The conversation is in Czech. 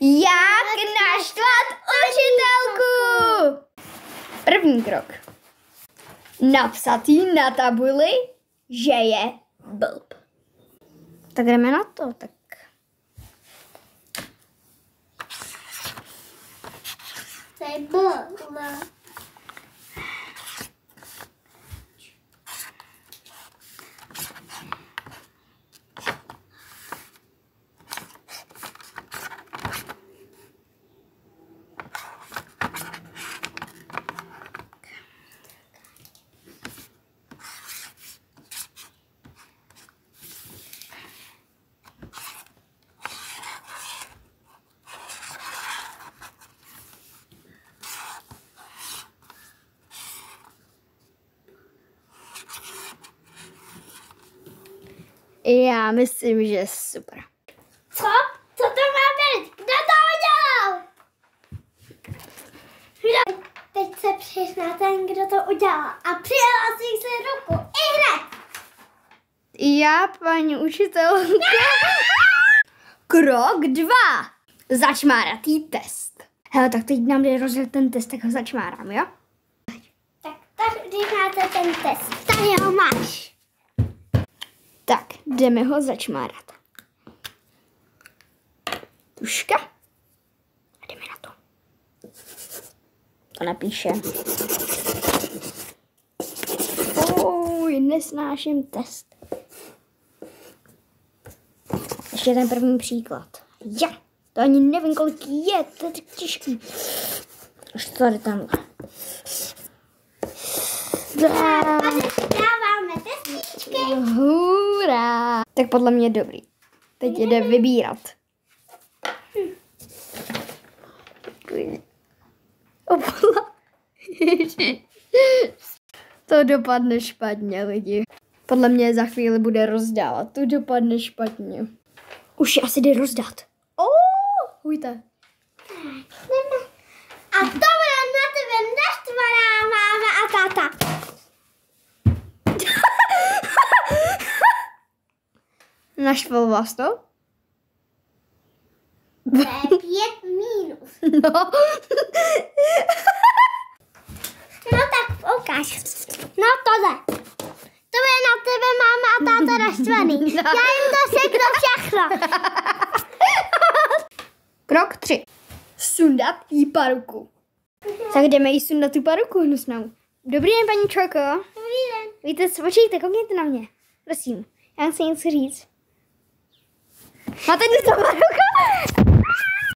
Jak naštvat učitelku? První krok. Napsat jí na tabuli, že je blb. Tak jdeme na to, tak. To je blb. Já myslím, že super. Co? Co to má být? Kdo to udělal? Teď se přizná ten, kdo to udělal a přihlásí se ruku. I hned! Já, paní učitelka. Krok 2. Začmáratý test. Hele, tak teď nám jde rozdělit ten test, tak ho začmárám, jo? Tak tady máte ten test. Tady ho máš. Tak, jdeme ho začmárat. Tuška. A jdeme na to. To napíšem. Nesnáším test. Ještě ten první příklad. Ja, to ani nevím, kolik je, to je tak těžký. Až tady tamhle. Dáváme testičky. Hurá. Tak podle mě je dobrý. Teď jde vybírat. Opla. To dopadne špatně, lidi. Podle mě za chvíli bude rozdávat. To dopadne špatně. Už asi jde rozdat. Hujte. A to bude na tebe naštvaná máma a táta. Naštval vás to? To je 5 minus. No. No tak ukáž. No tohle. To bude na tebe máma a táta naštvaný. No. Já jim to řeknu všechno. Krok 3. Sundat jí paruku. Tak jdeme jí sundat tu paruku hnusnou. Dobrý den, paní Čoko. Dobrý den. Víte, počkejte, koukněte na mě. Prosím, já chci něco říct. Máte tu paruku?